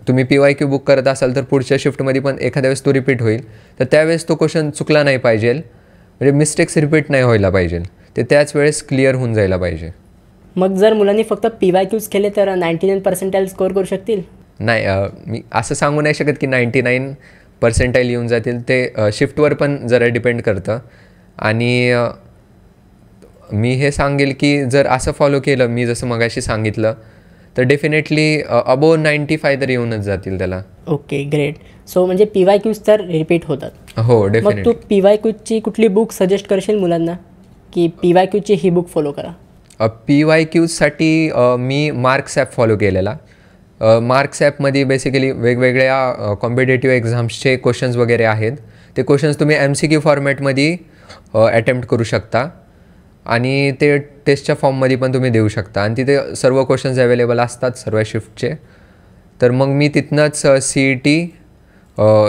तुम्ही PYQ बुक करत असाल तर पुढच्या शिफ्टमध्ये पण एखाद्या वेळेस तो रिपीट होईल, तर त्यावेळेस तो क्वेश्चन चुकला नाही पाहिजे, म्हणजे मिस्टेक्स रिपीट नाही व्हायला पाहिजे, ते त्याच वेळेस क्लिअर होऊन जायला पाहिजे. मग जर मुलांनी फक्त PYQs केले तर 99% स्कोअर करू शकतील? नाही, मी असं सांगू नाही शकत की 99% येऊन जातील, ते शिफ्टवर पण जरा डिपेंड करतं. आणि मी हे सांगेल की जर असं फॉलो केलं मी जसं मगाशी सांगितलं तर डेफिनेटली अबोव 95 तर येऊनच जातील त्याला. Okay great. सो म्हणजे PYQs तर रिपीट होतात? हो मग डेफिनेटली. तू PYQची कुठली बुक सजेस्ट करशील मुलांना की PYQची ही बुक फॉलो करा? PYQसाठी मी मार्क्स ॲप फॉलो केलेला. मार्क्स ॲपमध्ये बेसिकली वेगवेगळ्या कॉम्पिटेटिव्ह एक्झाम्सचे क्वेश्चन्स वगैरे आहेत. ते क्वेश्चन्स तुम्ही MCQ फॉर्मॅटमध्ये अटेम्प्ट करू शकता आणि ते टेस्टच्या फॉर्ममध्ये पण तुम्ही देऊ शकता, आणि तिथे सर्व क्वेश्चन्स अवेलेबल असतात सर्व शिफ्टचे. तर मग मी तिथनंच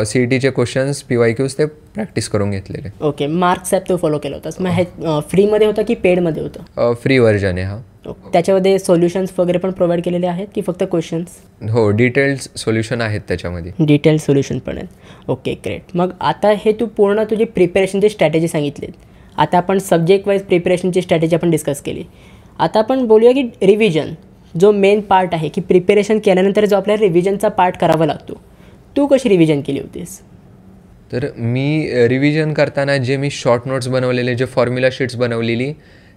CETचे क्वेश्चन्स PYQs ते प्रॅक्टिस करून घेतलेले. ओके. मार्क्स ॲप तो फॉलो केला होतास, मग हे फ्रीमध्ये होतं की पेडमध्ये होतं? फ्री व्हर्जन आहे हा. त्याच्यामध्ये सोल्युशन्स वगैरे पण प्रोव्हाइड केलेले आहेत की फक्त क्वेश्चन्स? हो, डिटेल्ड सोल्युशन आहेत त्याच्यामध्ये. डिटेल्ड सोल्युशन पण आहेत. Okay great. मग आता हे तू पूर्ण तुझी प्रिपरेशनची स्ट्रॅटेजी सांगितली. आता आपण सब्जेक्ट वाईज प्रिपरेशनची स्ट्रॅटेजी आपण डिस्कस केली. आता आपण बोलूया की रिव्हिजन जो मेन पार्ट आहे, की प्रिपरेशन केल्यानंतर जो आपल्याला रिव्हिजनचा पार्ट करावा लागतो, तू कशी रिव्हिजन केली होतीस? तर मी रिव्हिजन करताना जे मी शॉर्ट नोट्स बनवलेले, जे फॉर्म्युला शीट्स बनवलेली,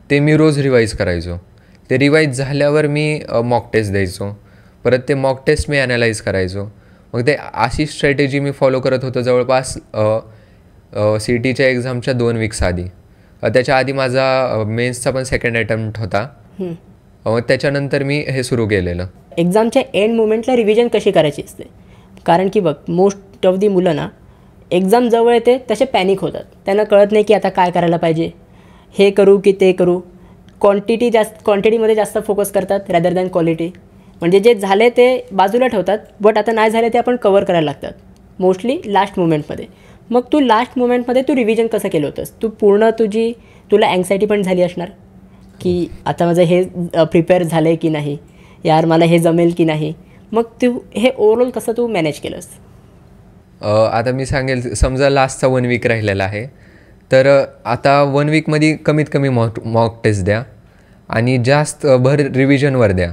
ते मी रोज रिवाईज करायचो. ते रिवाईज झाल्यावर मी मॉक टेस्ट द्यायचो, परत ते मॉक टेस्ट मी ॲनालाइज करायचो. मग ते अशी स्ट्रॅटेजी मी फॉलो करत होतो जवळपास CETच्या एक्झामच्या 2 वीक्स आधी. त्याच्या आधी माझा मेन्सचा पण सेकंड अटेम्प्ट होता. मग त्याच्यानंतर मी हे सुरू केलेलं. एक्झामच्या एंड मोमेंटला रिव्हिजन कशी करायची असते? कारण की बघ, मोस्ट ऑफ दी मुलं ना एक्झाम जवळ येते तसे पॅनिक होतात, त्यांना कळत नाही की आता काय करायला पाहिजे, हे करू की ते करू. क्वांटिटीमध्ये जास्त फोकस करतात रॅदर दॅन क्वालिटी. म्हणजे जे झाले ते बाजूला ठेवतात, बट आता नाही झाले ते आपण कवर करायला लागतात मोस्टली लास्ट मोमेंटमध्ये. मग तू लास्ट मोमेंटमध्ये तू रिव्हिजन कसं केलं होतंस? तू पूर्ण तुला अँक्सायटी पण झाली असणार की आता माझं हे प्रिपेअर झालं आहे की नाही, यार मला हे जमेल की नाही. मग तू हे ओव्हरऑल कसं तू मॅनेज केलंस? आता मी सांगेल, समजा लास्टचा 1 वीक राहिलेला आहे, तर आता 1 वीकमध्ये कमीत कमी मॉक टेस्ट द्या आणि जास्त भर रिव्हिजनवर द्या.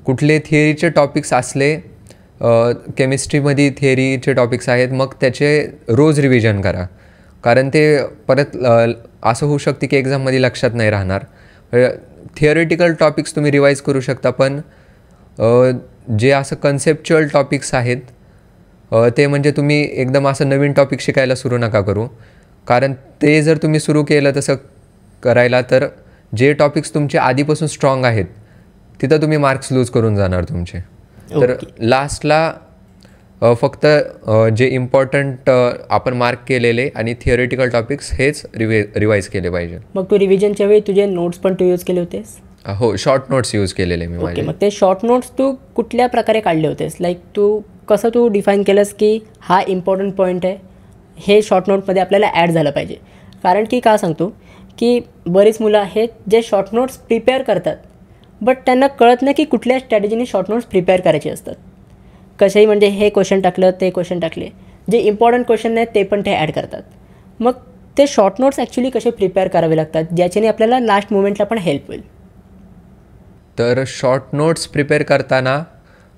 कुठले थिअरीचे टॉपिक्स असले केमिस्ट्रीमध्ये थिअरीचे टॉपिक्स आहेत, मग त्याचे रोज रिव्हिजन करा. कारण ते परत असं होऊ शकते की एक्झाममध्ये लक्षात नाही राहणार. थिअरिटिकल टॉपिक्स तुम्ही रिवाईज करू शकता, पण जे असं कन्सेप्च्युअल टॉपिक्स आहेत ते म्हणजे तुम्ही एकदम असं नवीन टॉपिक शिकायला सुरू नका करू. कारण ते जर तुम्ही सुरू केलं तसं करायला, तर जे टॉपिक्स तुमचे आधीपासून स्ट्रॉंग आहेत तिथं तुम्ही मार्क्स लूज करून जाणार तुमचे. तर लास्टला फक्त जे इम्पॉर्टंट आपण मार्क केलेले आणि थिअरिटिकल टॉपिक्स हेच रिवाईज केले पाहिजे. मग तू रिव्हिजनच्या वेळी तुझे नोट्स पण तू यूज केले होतेस? हो, शॉर्ट नोट्स यूज केलेले मी माझे. मग ते शॉर्ट नोट्स तू कुठल्या प्रकारे काढले होतेस? लाईक कसं तू डिफाईन केलंस की हा इम्पॉर्टंट पॉईंट आहे, हे शॉर्ट नोटमध्ये आपल्याला ॲड झालं पाहिजे? कारण की का सांगतो की बरीच मुलं आहेत जे शॉर्ट नोट्स प्रिपेअर करतात, बट त्यांना कळत नाही की कुठल्या स्ट्रॅटेजीने शॉर्ट नोट्स प्रिपेअर करायचे असतात. कशाही म्हणजे हे क्वेश्चन टाकलं, ते क्वेश्चन टाकले, जे इम्पॉर्टंट क्वेश्चन आहेत ते पण ते ॲड करतात. मग ते शॉर्ट नोट्स ॲक्च्युली कसे प्रिपेअर करावे लागतात ज्याच्याने आपल्याला लास्ट मोमेंटला पण हेल्प होईल? तर शॉर्ट नोट्स प्रिपेअर करताना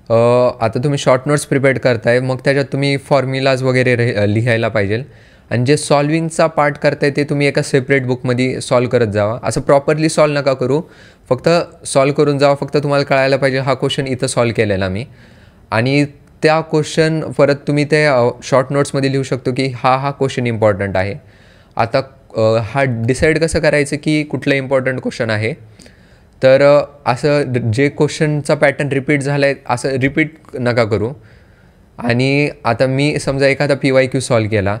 आता तुम्ही शॉर्ट नोट्स प्रिपेअर करताय, मग त्याच्यात तुम्ही फॉर्म्युलाज वगैरे लिहायला पाहिजे. आणि जे सॉल्विंगचा पार्ट करताय ते तुम्ही एका सेपरेट बुकमध्ये सॉल्व करत जावा. असं प्रॉपरली सॉल्व नका करू, फक्त सॉल्व करून जावा. फक्त तुम्हाला कळायला पाहिजे हा क्वेश्चन इथं सॉल्व केलेला मी, आणि त्या क्वेश्चन परत तुम्ही ते शॉर्ट नोट्समध्ये लिहू शकतो की हा क्वेश्चन इम्पॉर्टंट आहे. आता हा डिसाईड कसं करायचं की कुठलं इम्पॉर्टंट क्वेश्चन आहे? तर असं जे क्वेश्चनचा पॅटर्न रिपीट झाला आहे असं रिपीट नका करू. आणि आता मी समजा एखादा PYQ सॉल्व केला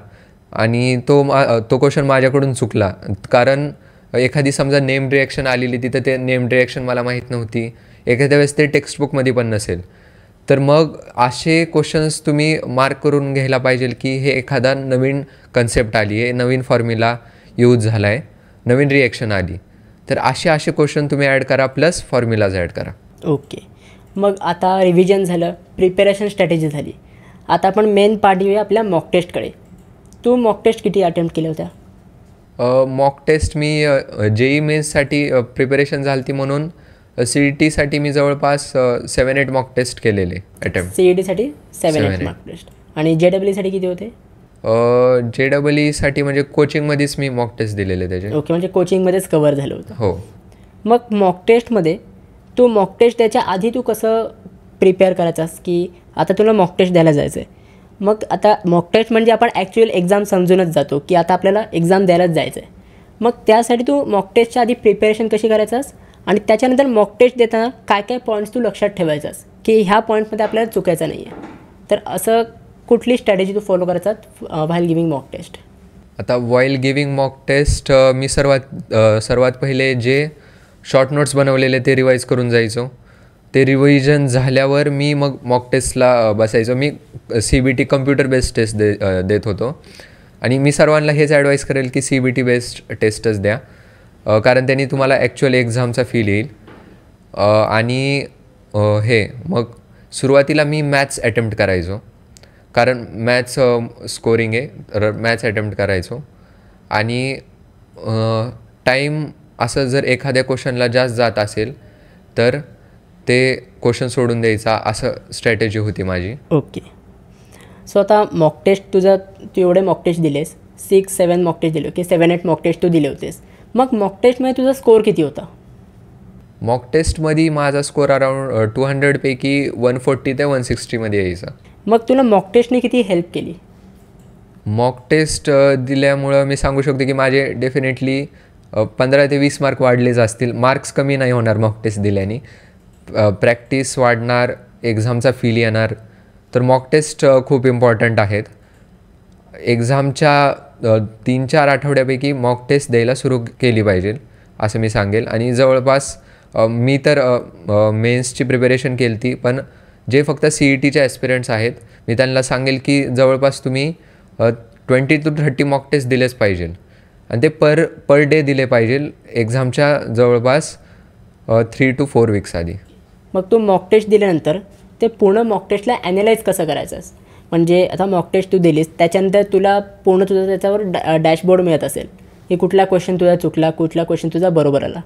आणि तो क्वेश्चन माझ्याकडून चुकला, कारण एखादी समजा नेम रिॲक्शन आलेली, तिथं ते नेम रिॲक्शन मला माहीत नव्हती, एखाद्या वेळेस ते टेक्स्टबुकमध्ये पण नसेल, तर मग असे क्वेश्चन्स तुम्ही मार्क करून घ्यायला पाहिजे की हे एखादा नवीन कन्सेप्ट आली आहे, नवीन फॉर्म्युला यूज झाला आहे, नवीन रिॲक्शन आली, तर असे क्वेश्चन तुम्ही ॲड करा, प्लस फॉर्म्युलाज ॲड करा. ओके. मग आता रिव्हिजन झालं, प्रिपेरेशन स्ट्रॅटेजी झाली, आता आपण मेन पार्ट येऊया आपल्या मॉक टेस्टकडे. तू मॉक टेस्ट किती अटेम्प्ट केल्या होत्या? मॉक टेस्ट मी JEE मेन्ससाठी प्रिपरेशन झाली होती, म्हणून CETसाठी मी जवळपास 7-8 मॉक टेस्ट केलेले अटेम्प्ट. CETसाठी 7-8 मॉक टेस्ट. आणि JEEसाठी किती होते? JEEसाठी म्हणजे कोचिंगमध्येच मी मॉक टेस्ट दिलेले त्याचे. ओके, म्हणजे कोचिंगमध्येच कवर झालं होतं. हो. मग मॉक टेस्टमध्ये तू मॉक टेस्ट द्यायच्या आधी तू कसं प्रिपेअर करायचास की आता तुला मॉक टेस्ट द्यायला जायचं आहे? मग आता मॉक टेस्ट म्हणजे आपण ॲक्च्युअल एक्झाम समजूनच जातो की आता आपल्याला एक्झाम द्यायलाच जायचं आहे. मग त्यासाठी तू मॉक टेस्टच्या आधी प्रिपेरेशन कशी करायचास, आणि त्याच्यानंतर मॉक टेस्ट देताना काय काय पॉईंट्स तू लक्षात ठेवायचास की ह्या पॉईंटमध्ये आपल्याला चुकायचं नाही आहे? तर असं कुठली स्ट्रॅटेजी तू फॉलो करायचा व्हाईल गिविंग मॉक टेस्ट? आता व्हाईल गिविंग मॉक टेस्ट मी सर्वात पहिले जे शॉर्ट नोट्स बनवलेले ते रिवाईज करून जायचो. ते रिव्हिजन झाल्यावर मी मग मॉक टेस्टला बसायचो. मी CBT कम्प्युटर बेस्ड टेस्ट देत होतो, आणि मी सर्वांना हेच ॲडवाईस करेल की CBT बेस्ड टेस्टच द्या, कारण त्यांनी तुम्हाला ॲक्च्युअल एक्झामचा फील येईल. आणि मग सुरुवातीला मी मॅथ्स अटेम्प्ट करायचो, कारण मॅथ्स स्कोरिंग आहे, तर मॅथ्स अटेम्प्ट करायचो. आणि टाईम असं जर एखाद्या क्वेश्चनला जास्त जात असेल तर ते क्वेश्चन सोडून द्यायचा, असं स्ट्रॅटेजी होती माझी. ओके. सो आता मॉक टेस्ट तू एवढे मॉक टेस्ट दिलेस, 6-7 मॉक टेस्ट दिले, की 7-8 मॉक टेस्ट तू दिले होतेस. मग मॉक टेस्टमध्ये तुझा स्कोअर किती होता? मॉक टेस्टमध्ये माझा स्कोअर अराउंड 200पैकी 140 ते 160मध्ये यायचा. मग तुला मॉक टेस्टने किती हेल्प केली? मॉक टेस्ट दिल्यामुळं मी सांगू शकतो की माझे डेफिनेटली 15 ते 20 मार्क वाढलेच असतील. मार्क्स कमी नाही होणार मॉक टेस्ट दिल्याने, प्रॅक्टिस वाढणार, एक्झामचा फील येणार. तर मॉक टेस्ट खूप इम्पॉर्टंट आहेत. एक्झामच्या 3-4 आठवड्यापैकी मॉक टेस्ट द्यायला सुरू केली पाहिजे असं मी सांगेल. आणि जवळपास मी तर मेन्सची प्रिपरेशन केली होती, पण जे फक्त CETचे ॲस्पिरंट्स आहेत मी त्यांना सांगेल की जवळपास तुम्ही 20 to 30 मॉक टेस्ट दिलेच पाहिजे, आणि ते पर डे दिले पाहिजे एक्झामच्या जवळपास 3 to 4 वीक्स आधी. मग तू मॉक टेस्ट दिल्यानंतर ते पूर्ण मॉक टेस्टला ॲनालाइज कसं करायचंस? म्हणजे आता मॉक टेस्ट तू दिलीस, त्याच्यानंतर तुला पूर्ण तुझं त्याच्यावर डॅशबोर्ड मिळत असेल की कुठला क्वेश्चन तुझा चुकला, कुठला क्वेश्चन तुझा बरोबर आला.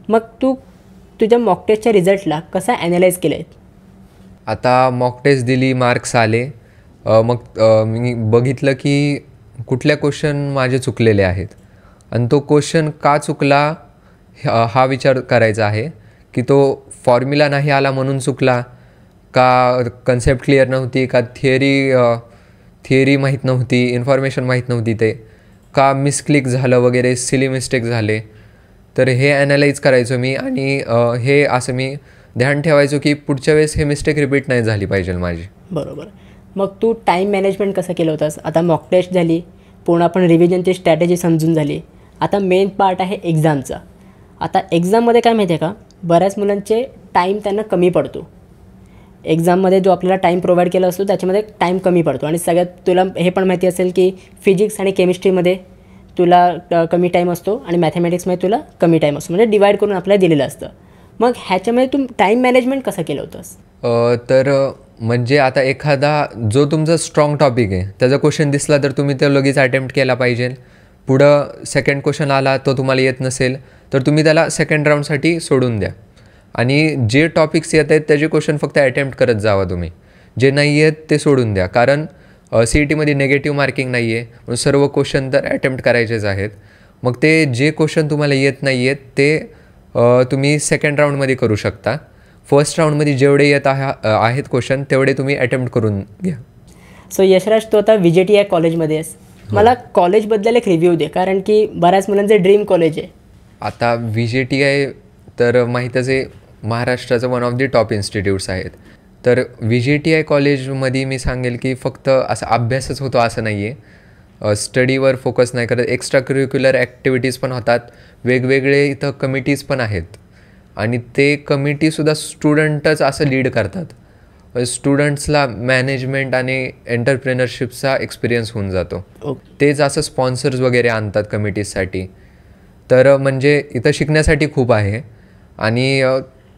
मग तू तुझ्या मॉक टेस्टच्या रिझल्टला कसा ॲनालाइज केलं आहे? आता मॉक टेस्ट दिली, मार्क्स आले. मग मी बघितलं की कुठल्या क्वेश्चन माझे चुकलेले आहेत आणि तो क्वेश्चन का चुकला हा विचार करायचा आहे की तो फॉर्म्युला नाही आला म्हणून चुकला, का कन्सेप्ट क्लिअर नव्हती, का थिअरी माहीत नव्हती, इन्फॉर्मेशन माहीत नव्हती, ते का मिसक्लिक झालं वगैरे, सिली मिस्टेक झाले. तर हे ॲनालाइज करायचो मी आणि हे असं मी ध्यान ठेवायचो की पुढच्या वेळेस हे मिस्टेक रिपीट नाही झाली पाहिजे माझी. बरोबर. मग तू टाईम मॅनेजमेंट कसं केलं होतंस? आता मॉक टेस्ट झाली, पूर्ण आपण रिव्हिजनची स्ट्रॅटेजी समजून झाली, आता मेन पार्ट आहे एक्झामचा. आता एक्झाममध्ये काय माहिती आहे का, बऱ्याच मुलांचे टाईम त्यांना कमी पडतो. एक्झाममध्ये जो आपल्याला टाईम प्रोव्हाइड केला असतो त्याच्यामध्ये टाईम कमी पडतो. आणि सगळ्यात तुला हे पण माहिती असेल की फिजिक्स आणि केमिस्ट्रीमध्ये तुला कमी टाईम असतो आणि मॅथमॅटिक्समध्ये तुला कमी टाईम असतो, म्हणजे डिवाईड करून आपल्याला दिलेलं असतं. मग ह्याच्यामध्ये तू टाईम मॅनेजमेंट कसं केलं होतंस? तर म्हणजे आता एखादा जो तुमचा स्ट्रॉंग टॉपिक आहे त्याचा क्वेश्चन दिसला तर तुम्ही ते लगेच अटेम्प्ट केला पाहिजे. पुढं सेकंड क्वेश्चन आला, तो तुम्हाला येत नसेल तर तुम्ही त्याला सेकंड राऊंडसाठी सोडून द्या. आणि जे टॉपिक्स येत आहेत त्याचे क्वेश्चन फक्त अटेम्प्ट करत जावा तुम्ही. जे नाही आहेत ते सोडून द्या, कारण CETमध्ये नेगेटिव्ह मार्किंग नाही आहे, म्हणून सर्व क्वेश्चन तर अटेम्प्ट करायचेच आहेत. मग ते जे क्वेश्चन तुम्हाला येत नाही आहेत ते तुम्ही सेकंड राऊंडमध्ये करू शकता. फर्स्ट राऊंडमध्ये जेवढे येत आहेत क्वेश्चन तेवढे तुम्ही अटेम्प्ट करून घ्या. सो यशराज, तू आता VJTI कॉलेजमध्ये आहेस. मला कॉलेजबद्दल एक रिव्ह्यू दे, कारण की बऱ्याच मुलांचं ड्रीम कॉलेज आहे. आता VJTI तर माहीतच आहे, महाराष्ट्राचं one of the top institutes आहेत. तर VJTI कॉलेजमध्ये मी सांगेल की फक्त असा अभ्यासच होतो असं नाही आहे, स्टडीवर फोकस नाही करत, एक्स्ट्रा करिक्युलर ॲक्टिव्हिटीज पण होतात, वेगवेगळे इथं कमिटीज पण आहेत आणि ते कमिटीसुद्धा स्टुडंटच असं लीड करतात. स्टुडंट्सला मॅनेजमेंट आणि एंटरप्रेनरशिपचा एक्सपिरियन्स होऊन जातो. तेच असं स्पॉन्सर्स वगैरे आणतात कमिटीजसाठी. तर म्हणजे इथं शिकण्यासाठी खूप आहे आणि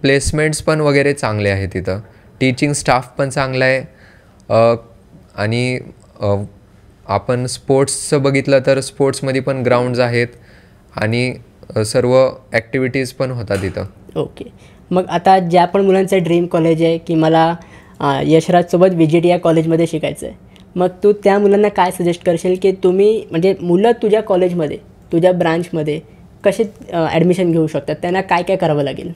प्लेसमेंट्स पण वगैरे चांगले आहेत इथं, टीचिंग स्टाफ पण चांगला आहे. आणि आपण स्पोर्ट्सचं बघितलं तर स्पोर्ट्समध्ये पण ग्राउंड्स आहेत आणि सर्व ॲक्टिव्हिटीज पण होतात इथं. ओके. मग आता ज्या पण मुलांचं ड्रीम कॉलेज आहे की मला यशराजसोबत VJTI कॉलेजमध्ये शिकायचं आहे, मग तू त्या मुलांना काय सजेस्ट करशील की तुम्ही म्हणजे मुलं तुझ्या कॉलेजमध्ये, तुझ्या ब्रांचमध्ये कसे ॲडमिशन घेऊ शकतात, त्यांना काय काय करावं लागेल?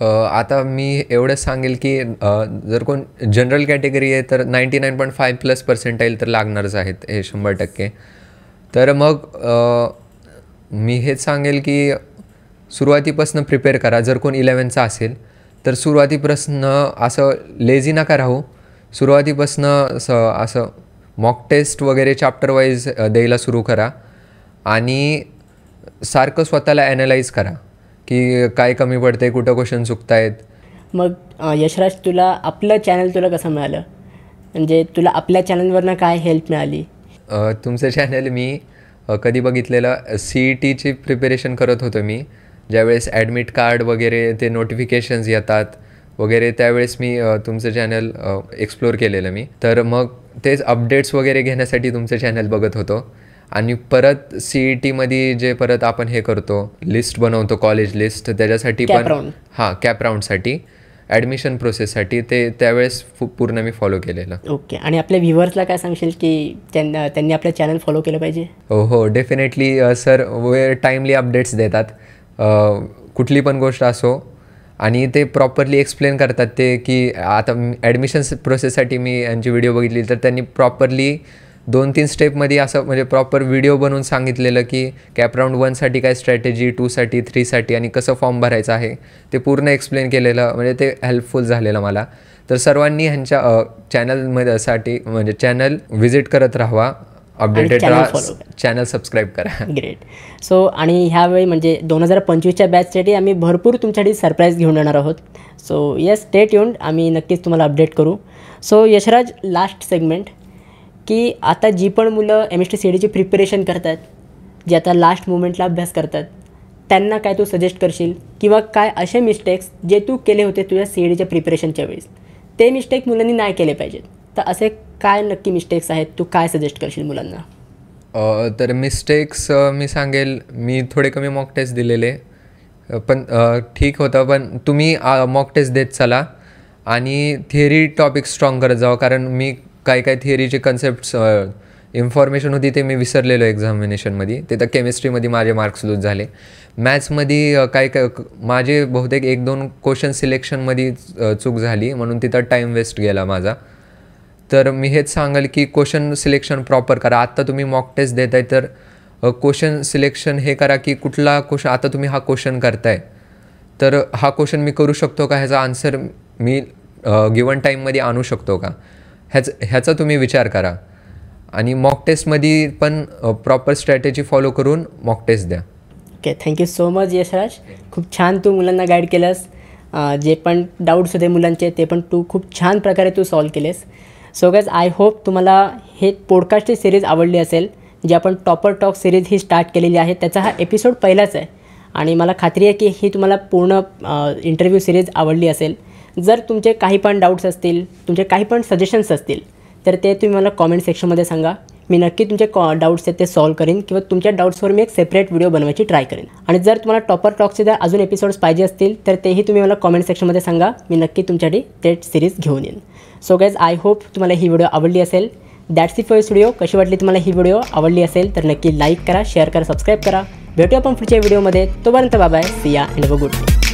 आता मी एवढंच सांगेल की जर कोण जनरल कॅटेगरी आहे तर 99.5+ तर लागणारच आहेत, हे 100%. तर मग मी हेच सांगेल की सुरुवातीपासून प्रिपेअर करा. जर कोण 11चा असेल तर सुरुवातीपासून असं लेझी नका राहू, सुरुवातीपासून असं मॉक टेस्ट वगैरे चॅप्टर वाईज द्यायला सुरू करा आणि सारखं स्वतःला ॲनालाइज करा की काय कमी पडतं आहे, कुठं क्वेश्चन चुकत आहेत. मग यशराज, तुला आपलं चॅनल तुला कसं मिळालं, म्हणजे तुला आपल्या चॅनलवरनं काय हेल्प मिळाली? तुमचं चॅनल मी कधी बघितलेलं, CETची प्रिपरेशन करत होतो मी, ज्यावेळेस ॲडमिट कार्ड वगैरे ते नोटिफिकेशन्स येतात वगैरे त्यावेळेस मी तुमचं चॅनल एक्सप्लोर केलेलं मी. तर मग तेच अपडेट्स वगैरे घेण्यासाठी तुमचं चॅनल बघत होतो. आणि परत CETमध्ये जे परत आपण हे करतो, लिस्ट बनवतो, कॉलेज लिस्ट, त्याच्यासाठी पण कॅप राऊंडसाठी, ॲडमिशन प्रोसेससाठी, ते त्यावेळेस पूर्ण मी फॉलो केलेलं. ओके. आणि आपल्या व्ह्युअर्सला काय सांगशील की त्यांनी आपलं चॅनल फॉलो केलं पाहिजे? हो, डेफिनेटली सर टाईमली अपडेट्स देतात, कुठली पण गोष्ट असो, आणि ते प्रॉपरली एक्सप्लेन करतात. ते की आता ॲडमिशन प्रोसेससाठी मी यांची व्हिडिओ बघितली तर त्यांनी प्रॉपरली 2-3 स्टेपमध्ये असं म्हणजे प्रॉपर व्हिडिओ बनवून सांगितलेलं की कॅप राऊंड 1साठी काय स्ट्रॅटेजी, 2साठी, 3साठी आणि कसं फॉर्म भरायचा आहे ते पूर्ण एक्सप्लेन केलेलं, म्हणजे ते हेल्पफुल झालेलं मला. तर सर्वांनी ह्यांच्या चॅनलमध्ये म्हणजे चॅनल व्हिजिट करत राहावा, अपडेटेड राहा, चॅनल सबस्क्राईब करा. ग्रेट. सो आणि ह्यावेळी म्हणजे 2025च्या बॅचसाठी आम्ही भरपूर तुमच्यासाठी सरप्राईज घेऊन येणार आहोत. सो येस, स्टे ट्यून्ड, आम्ही नक्कीच तुम्हाला अपडेट करू. सो यशराज, लास्ट सेगमेंट की आता जी पण मुलं MST CETची प्रिपरेशन करतात, जे आता लास्ट मोमेंटला अभ्यास करतात, त्यांना काय तू सजेस्ट करशील, किंवा काय असे मिस्टेक्स जे तू केले होते तुझ्या CETच्या प्रिपरेशनच्या वेळेस, ते मिस्टेक मुलांनी नाही केले पाहिजेत, तर असे काय नक्की मिस्टेक्स आहेत, तू काय सजेस्ट करशील मुलांना? तर मिस्टेक्स मी सांगेल, मी थोडे कमी मॉक टेस्ट दिलेले पण ठीक होतं, पण तुम्ही मॉक टेस्ट देत चला आणि थिअरी टॉपिक स्ट्रॉंग करत जावं, कारण मी काही थिअरीचे कन्सेप्ट्स इन्फॉर्मेशन होती ते मी विसरलेलो एक्झामिनेशनमध्ये. ते तर केमिस्ट्रीमध्ये माझे मार्क्स लूज झाले. मॅथ्समध्ये काय माझे बहुतेक 1-2 क्वेश्चन सिलेक्शनमध्ये चूक झाली, म्हणून तिथं टाईम वेस्ट गेला माझा. तर मी हेच सांगाल की क्वेश्चन सिलेक्शन प्रॉपर करा. आत्ता तुम्ही मॉक टेस्ट देत आहे तर क्वेश्चन सिलेक्शन हे करा की कुठला क्वेश्चन, आता तुम्ही हा क्वेश्चन करताय तर हा क्वेश्चन मी करू शकतो का, ह्याचा आन्सर मी गिवन टाईममध्ये आणू शकतो का, ह्याचा तुम्ही विचार करा. आणि मॉक टेस्टमध्ये पण प्रॉपर स्ट्रॅटेजी फॉलो करून मॉक टेस्ट द्या. Okay, thank you so much Yashraj. खूप छान तू मुलांना गाईड केलंस. जे पण डाऊट्स होते मुलांचे ते पण तू खूप छान प्रकारे तू सॉल्व केलेस. सो गाईज, आय होप तुम्हाला हे पॉडकास्टची सिरीज आवडली असेल. जी आपण टॉपर टॉक सिरीज ही स्टार्ट केलेली आहे, त्याचा हा एपिसोड पहिलाच आहे आणि मला खात्री आहे की ही तुम्हाला पूर्ण इंटरव्ह्यू सिरीज आवडली असेल. जर तुमचे काही पण डाऊट्स असतील, तुमचे काही पण सजेशन्स असतील तर ते तुम्ही मला कॉमेंट सेक्शनमध्ये सांगा. मी नक्की तुमचे डाऊट्स आहेत ते सॉल्व करीन किंवा तुमच्या डाऊट्सवर मी एक सेपरेट व्हिडिओ बनवायची ट्राय करेन. आणि जर तुम्हाला टॉपर टॉकचे जर अजून एपिसोड्स पाहिजे असतील तर तेही तुम्ही मला कॉमेंट सेक्शनमध्ये सांगा. मी नक्की तुमच्यासाठी ते सिरीज घेऊन येईन. सो गाईज, आय होप तुम्हाला ही व्हिडिओ आवडली असेल. That's it for this video. कशी वाटली तुम्हाला ही व्हिडिओ? आवडली असेल तर नक्की लाईक करा, शेअर करा, सबस्क्राईब करा. भेटूया आपण पुढच्या व्हिडिओमध्ये. तोपर्यंत बाय बाय, सी या and have a good day.